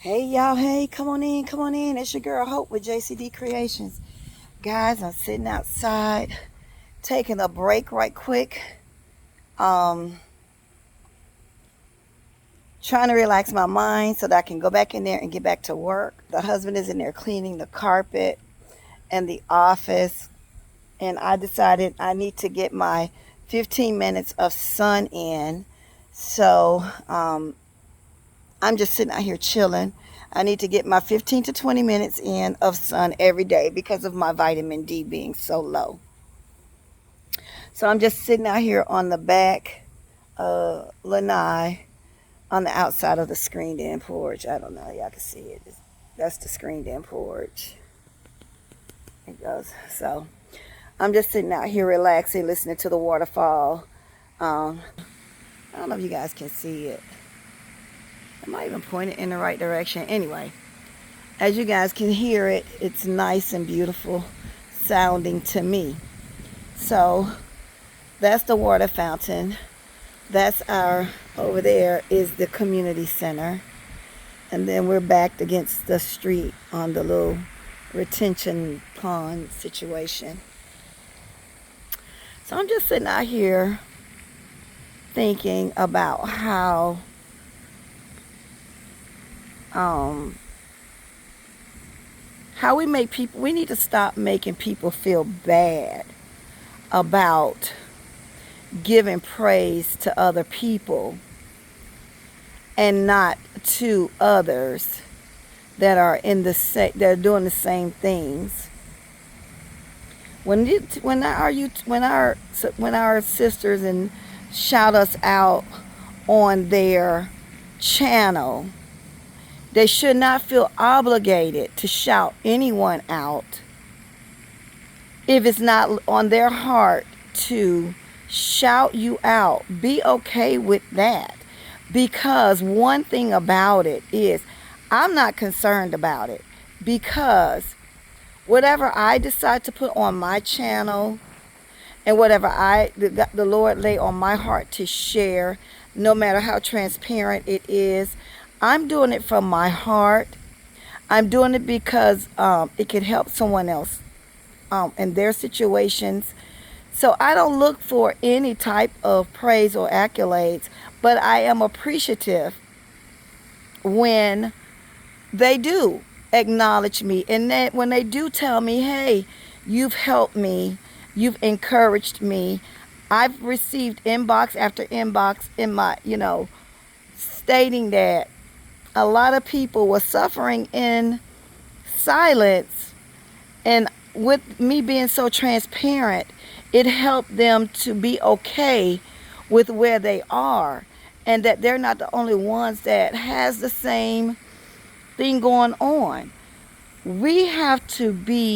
Hey y'all, hey, come on in, come on in. It's your girl Hope with JCD Creations. Guys, I'm sitting outside taking a break right quick. Um, Trying to relax my mind so that I can go back in there and get back to work. The husband is in there cleaning the carpet and the office, and I decided I need to get my 15 minutes of sun in. So, I'm just sitting out here chilling. I need to get my 15 to 20 minutes in of sun every day because of my vitamin D being so low. So I'm just sitting out here on the back lanai on the outside of the screened in porch. I don't know, y'all can see it. That's the screened in porch. It goes. So I'm just sitting out here relaxing, listening to the waterfall. I don't know if you guys can see it. Am I even pointing in the right direction? Anyway, as you guys can hear it, it's nice and beautiful sounding to me. So that's the water fountain. That's over there is the community center. And then we're backed against the street on the little retention pond situation. So I'm just sitting out here thinking about how we need to stop making people feel bad about giving praise to other people and not to others that are that are doing the same things. When our sisters and shout us out on their channel, they should not feel obligated to shout anyone out if it's not on their heart to shout you out. Be okay with that, because one thing about it is I'm not concerned about it, because whatever I decide to put on my channel and whatever the Lord lay on my heart to share, no matter how transparent it is, I'm doing it from my heart. I'm doing it because it could help someone else in their situations. So I don't look for any type of praise or accolades, but I am appreciative when they do acknowledge me, and that when they do tell me, hey, you've helped me, you've encouraged me. I've received inbox after inbox in my, stating that a lot of people were suffering in silence, and with me being so transparent, it helped them to be okay with where they are, and that they're not the only ones that has the same thing going on. We have to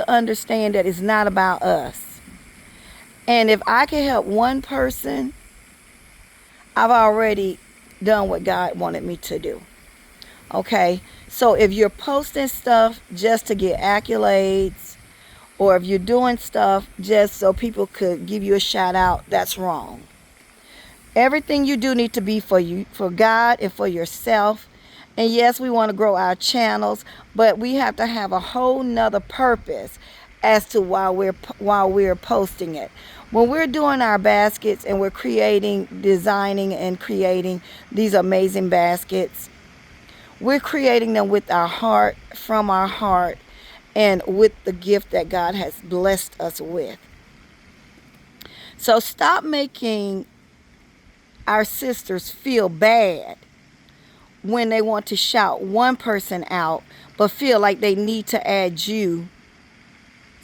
understand that it's not about us. And if I can help one person, I've already done what God wanted me to do. Okay? So if you're posting stuff just to get accolades, or if you're doing stuff just so people could give you a shout out, that's wrong. Everything you do need to be for you, for God, and for yourself. And yes, we want to grow our channels, but we have to have a whole nother purpose as to why we're posting it. When we're doing our baskets and we're designing and creating these amazing baskets, we're creating them with our heart, from our heart, and with the gift that God has blessed us with. So stop making our sisters feel bad when they want to shout one person out, but feel like they need to add you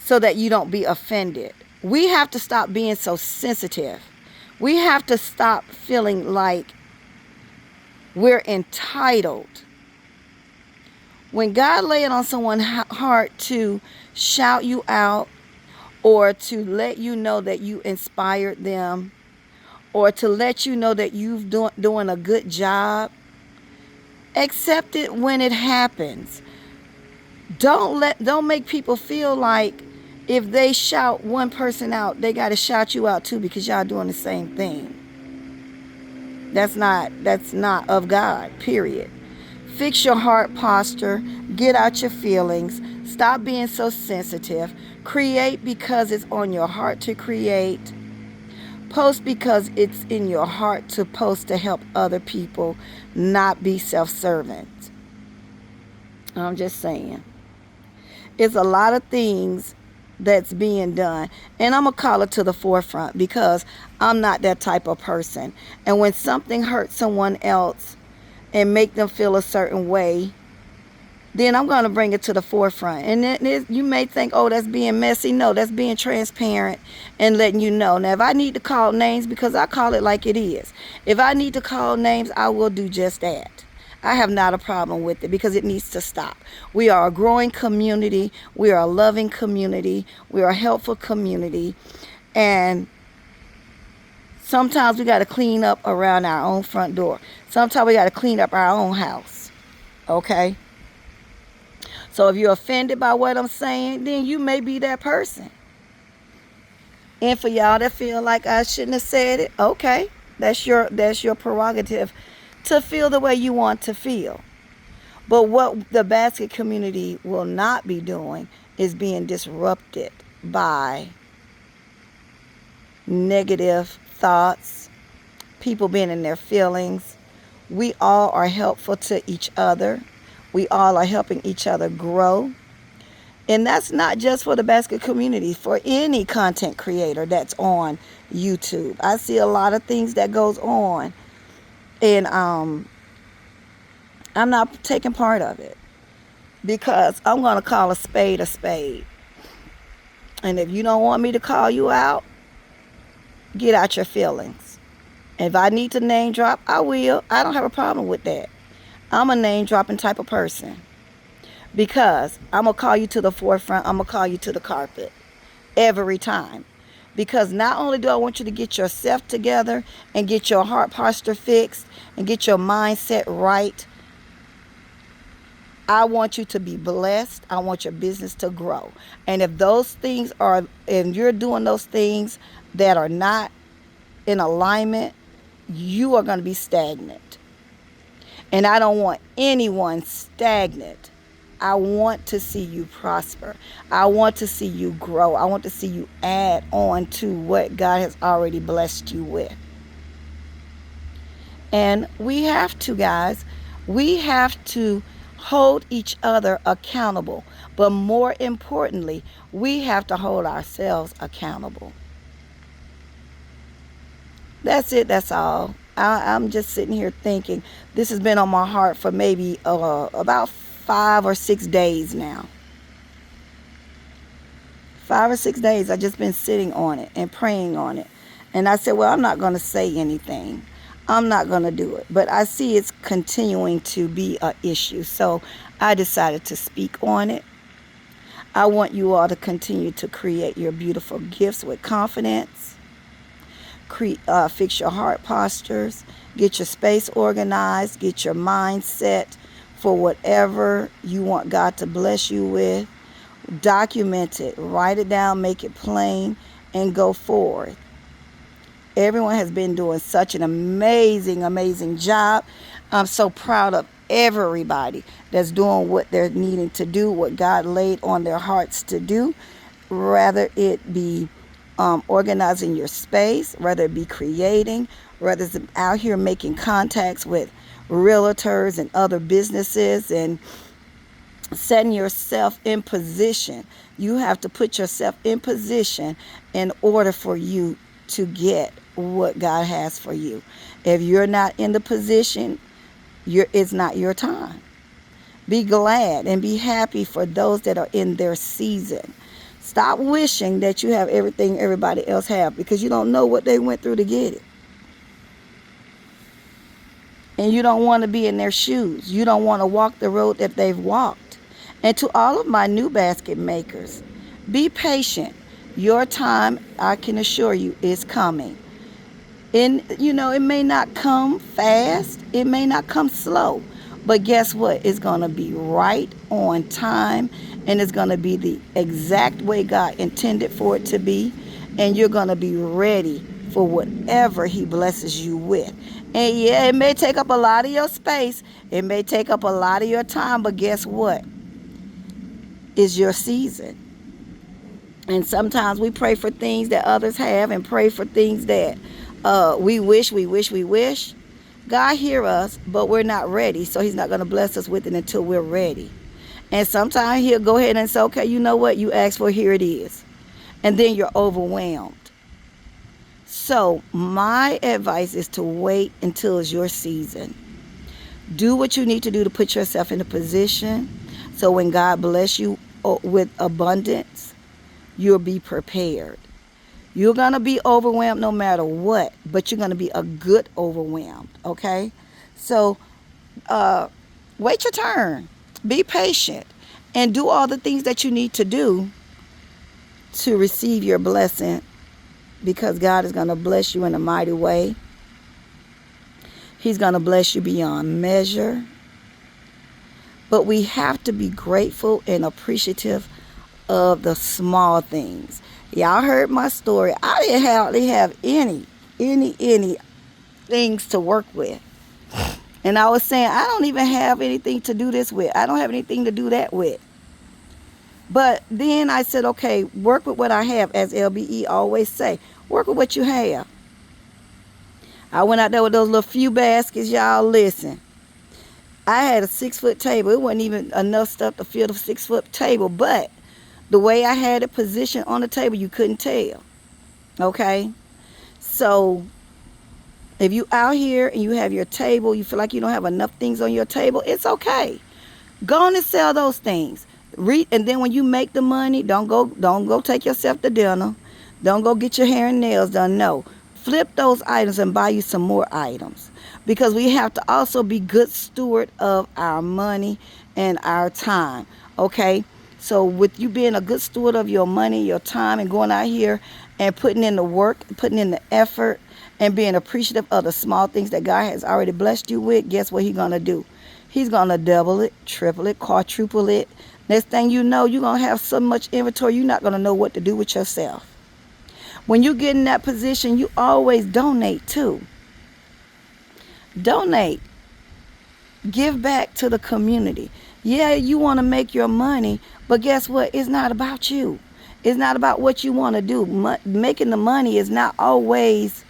so that you don't be offended. We have to stop being so sensitive. We have to stop feeling like we're entitled. When God lay it on someone's heart to shout you out, or to let you know that you inspired them, or to let you know that you've doing a good job, accept it when it happens. Don't make people feel like if they shout one person out, they got to shout you out too, because y'all doing the same thing. That's not of God, period. Fix your heart posture, get out your feelings, stop being so sensitive, create because it's on your heart to create, post because it's in your heart to post to help other people, not be self-serving. I'm just saying. It's a lot of things that's being done. And I'm going to call it to the forefront because I'm not that type of person. And when something hurts someone else and make them feel a certain way, then I'm going to bring it to the forefront. And you may think, oh, that's being messy. No, that's being transparent and letting you know. Now, if I need to call names, because I call it like it is, if I need to call names, I will do just that. I have not a problem with it because it needs to stop. We are a growing community. We are a loving community. We are a helpful community. And sometimes we got to clean up around our own front door. Sometimes we got to clean up our own house. Okay? So if you're offended by what I'm saying, then you may be that person. And for y'all that feel like I shouldn't have said it, okay. That's your prerogative to feel the way you want to feel. But what the basket community will not be doing is being disrupted by negative thoughts, people being in their feelings. We all are helpful to each other. We all are helping each other grow. And that's not just for the basket community, for any content creator that's on YouTube. I see a lot of things that goes on, and I'm not taking part of it because I'm going to call a spade a spade. And if you don't want me to call you out, get out your feelings. If I need to name drop, I will. I don't have a problem with that. I'm a name dropping type of person because I'm going to call you to the forefront. I'm going to call you to the carpet every time. Because not only do I want you to get yourself together and get your heart posture fixed and get your mindset right, I want you to be blessed. I want your business to grow. And if those things are, and you're doing those things that are not in alignment, you are going to be stagnant. And I don't want anyone stagnant. I want to see you prosper. I want to see you grow. I want to see you add on to what God has already blessed you with. And we have to, guys, we have to hold each other accountable. But more importantly, we have to hold ourselves accountable. That's it. That's all. I'm just sitting here thinking this has been on my heart for maybe about 5 or 6 days now. 5 or 6 days. I've just been sitting on it and praying on it. And I said, well, I'm not going to say anything. I'm not going to do it. But I see it's continuing to be an issue. So I decided to speak on it. I want you all to continue to create your beautiful gifts with confidence. Fix your heart postures, get your space organized, get your mindset for whatever you want God to bless you with. Document it, write it down, make it plain, and go forward. Everyone has been doing such an amazing job. I'm so proud of everybody that's doing what they're needing to do, what God laid on their hearts to do, rather it be organizing your space, whether it be creating, whether it's out here making contacts with realtors and other businesses and setting yourself in position. You have to put yourself in position in order for you to get what God has for you. If you're not in the position, it's not your time. Be glad and be happy for those that are in their season. Stop wishing that you have everything everybody else have, because you don't know what they went through to get it. And you don't want to be in their shoes. You don't want to walk the road that they've walked. And to all of my new basket makers, be patient. Your time, I can assure you, is coming. And, it may not come fast. It may not come slow. But guess what? It's going to be right on time. And it's going to be the exact way God intended for it to be. And you're going to be ready for whatever He blesses you with. And yeah, it may take up a lot of your space. It may take up a lot of your time, but guess what? It's your season. And sometimes we pray for things that others have and pray for things that we wish. God hear us, but we're not ready. So he's not going to bless us with it until we're ready. And sometimes he'll go ahead and say, okay, you know what? You asked for, here it is. And then you're overwhelmed. So my advice is to wait until it's your season. Do what you need to do to put yourself in a position so when God bless you with abundance, you'll be prepared. You're going to be overwhelmed no matter what, but you're going to be a good overwhelmed, okay? So wait your turn. Be patient and do all the things that you need to do to receive your blessing, because God is going to bless you in a mighty way. He's going to bless you beyond measure. But we have to be grateful and appreciative of the small things. Y'all heard my story. I didn't hardly have any things to work with. And I was saying, I don't even have anything to do this with. I don't have anything to do that with. But then I said, okay, work with what I have, as LBE always say. Work with what you have. I went out there with those little few baskets, y'all. Listen, I had a 6-foot table. It wasn't even enough stuff to fill the 6-foot table, but the way I had it positioned on the table, you couldn't tell. Okay? So if you out here and you have your table, you feel like you don't have enough things on your table, it's okay. Go on and sell those things. And then when you make the money, don't go take yourself to dinner. Don't go get your hair and nails done. No. Flip those items and buy you some more items. Because we have to also be good steward of our money and our time. Okay? So with you being a good steward of your money, your time, and going out here and putting in the work, putting in the effort, and being appreciative of the small things that God has already blessed you with, guess what he's going to do? He's going to double it, triple it, quadruple it. Next thing you know, you're going to have so much inventory, you're not going to know what to do with yourself. When you get in that position, you always donate too. Donate. Give back to the community. Yeah, you want to make your money, but guess what? It's not about you. It's not about what you want to do. Making the money is not always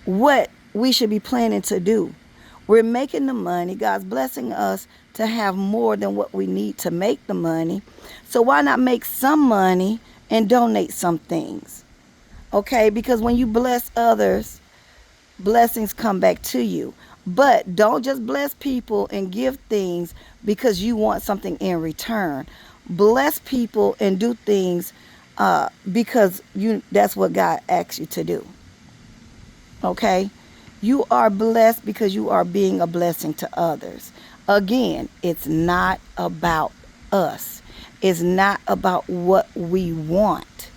what we should be planning to do. We're making the money. God's blessing us to have more than what we need to make the money. So why not make some money and donate some things? Okay, because when you bless others, blessings come back to you. But don't just bless people and give things because you want something in return. Bless people and do things because that's what God asks you to do. Okay? You are blessed because you are being a blessing to others. Again, it's not about us. It's not about what we want.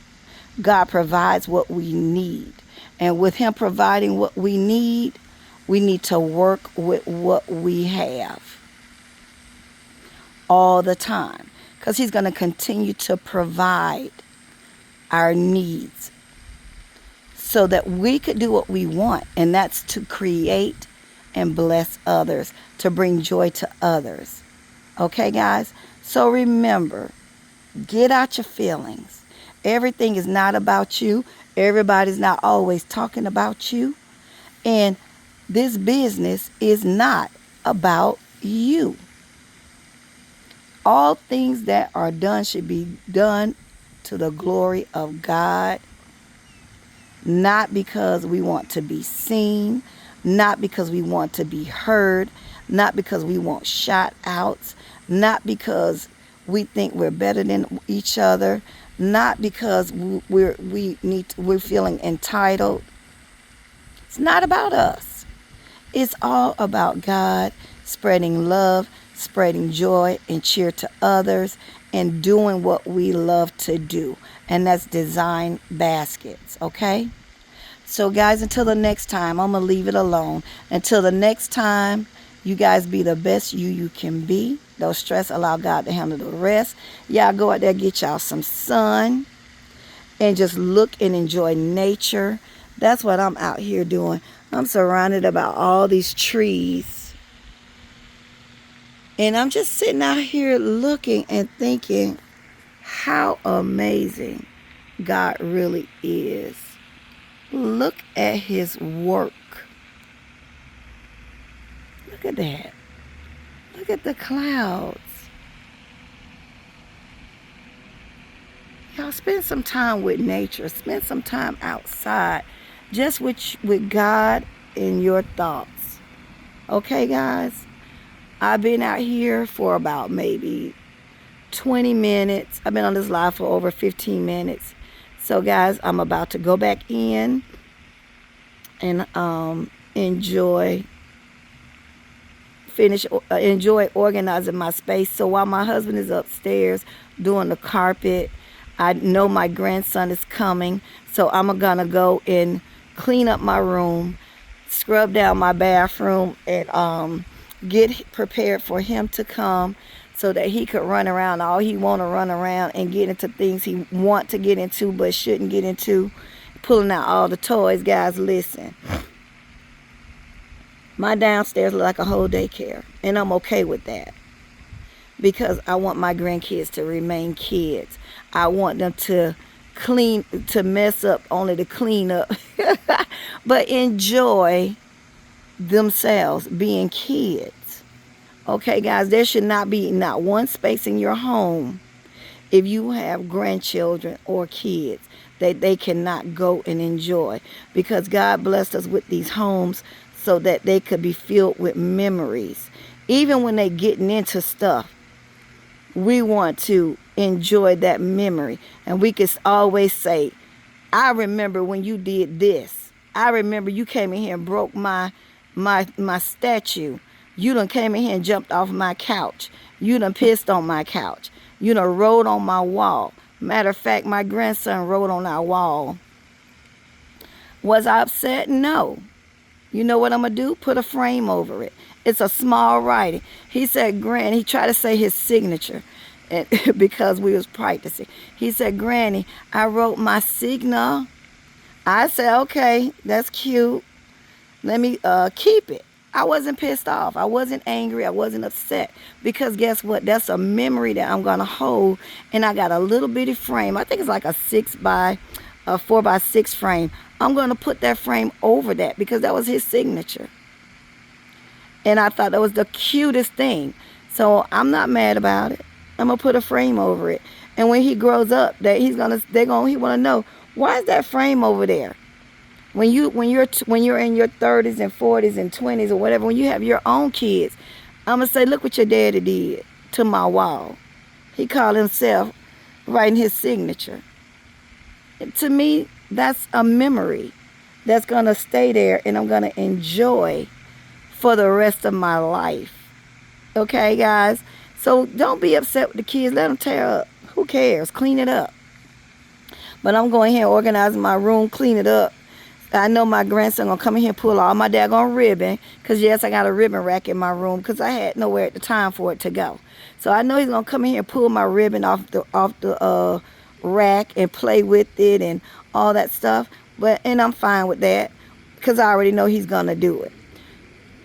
God provides what we need. And with him providing what we need to work with what we have all the time. Because he's going to continue to provide our needs so that we could do what we want. And that's to create and bless others, to bring joy to others. Okay, guys? So remember, get out your feelings. Everything is not about you. Everybody's not always talking about you. And this business is not about you. All things that are done should be done to the glory of God. Not because we want to be seen. Not because we want to be heard. Not because we want shout outs. Not because we think we're better than each other. Not because we're feeling entitled. It's not about us. It's all about God spreading love, spreading joy and cheer to others, and doing what we love to do. And that's design baskets, okay? So guys, until the next time, I'm going to leave it alone. Until the next time, you guys be the best you can be. Don't stress. Allow God to handle the rest. Y'all go out there, get y'all some sun, and just look and enjoy nature. That's what I'm out here doing. I'm surrounded about all these trees. And I'm just sitting out here looking and thinking how amazing God really is. Look at his work. Look at that. Look at the clouds. Y'all spend some time with nature. Spend some time outside. Just with God in your thoughts. Okay, guys? I've been out here for about maybe 20 minutes. I've been on this live for over 15 minutes. So, guys, I'm about to go back in and enjoy organizing my space. So while my husband is upstairs doing the carpet, I know my grandson is coming. So I'm gonna go and clean up my room, scrub down my bathroom, and get prepared for him to come so that he could run around all he want to run around and get into things he want to get into but shouldn't get into, pulling out all the toys. Guys, listen. My downstairs look like a whole daycare, and I'm okay with that because I want my grandkids to remain kids. I want them to mess up only to clean up, but enjoy themselves being kids. Okay, guys, there should not be not one space in your home if you have grandchildren or kids that they cannot go and enjoy, because God blessed us with these homes so that they could be filled with memories. Even when they getting into stuff, we want to enjoy that memory. And we can always say, I remember when you did this. I remember you came in here and broke my statue. You done came in here and jumped off my couch. You done pissed on my couch. You done rode on my wall. Matter of fact, my grandson rode on our wall. Was I upset? No. You know what I'm going to do? Put a frame over it. It's a small writing. He said, Granny, he tried to say his signature because we was practicing. He said, Granny, I wrote my signal. I said, okay, that's cute. Let me keep it. I wasn't pissed off. I wasn't angry. I wasn't upset. Because guess what? That's a memory that I'm going to hold. And I got a little bitty frame. I think it's like a 4x6 frame. I'm going to put that frame over that because that was his signature. And I thought that was the cutest thing. So I'm not mad about it. I'm going to put a frame over it. And when he grows up, he want to know, why is that frame over there? When you're in your 30s and 40s and 20s or whatever, when you have your own kids, I'm going to say, look what your daddy did to my wall. He called himself writing his signature. To me, that's a memory that's going to stay there and I'm going to enjoy for the rest of my life. Okay, guys? So don't be upset with the kids. Let them tear up. Who cares? Clean it up. But I'm going here and organizing my room, clean it up. I know my grandson going to come in here and pull all my daggone ribbon. Because, yes, I got a ribbon rack in my room because I had nowhere at the time for it to go. So I know he's going to come in here and pull my ribbon off the rack and play with it and all that stuff. And I'm fine with that because I already know he's going to do it.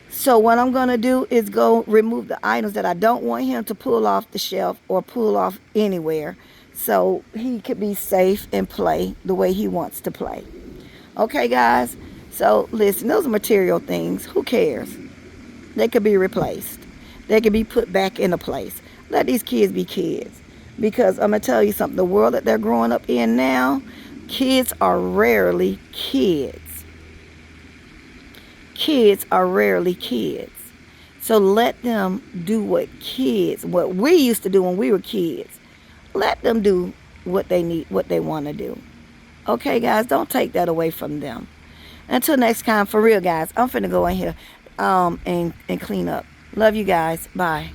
So what I'm going to do is go remove the items that I don't want him to pull off the shelf or pull off anywhere so he could be safe and play the way he wants to play. Okay, guys? So, listen, those are material things. Who cares? They could be replaced. They could be put back into place. Let these kids be kids. Because I'm going to tell you something. The world that they're growing up in now, kids are rarely kids. Kids are rarely kids. So let them do what we used to do when we were kids. Let them do what they need, what they want to do. Okay, guys, don't take that away from them. Until next time, for real, guys, I'm finna go in here and clean up. Love you guys. Bye.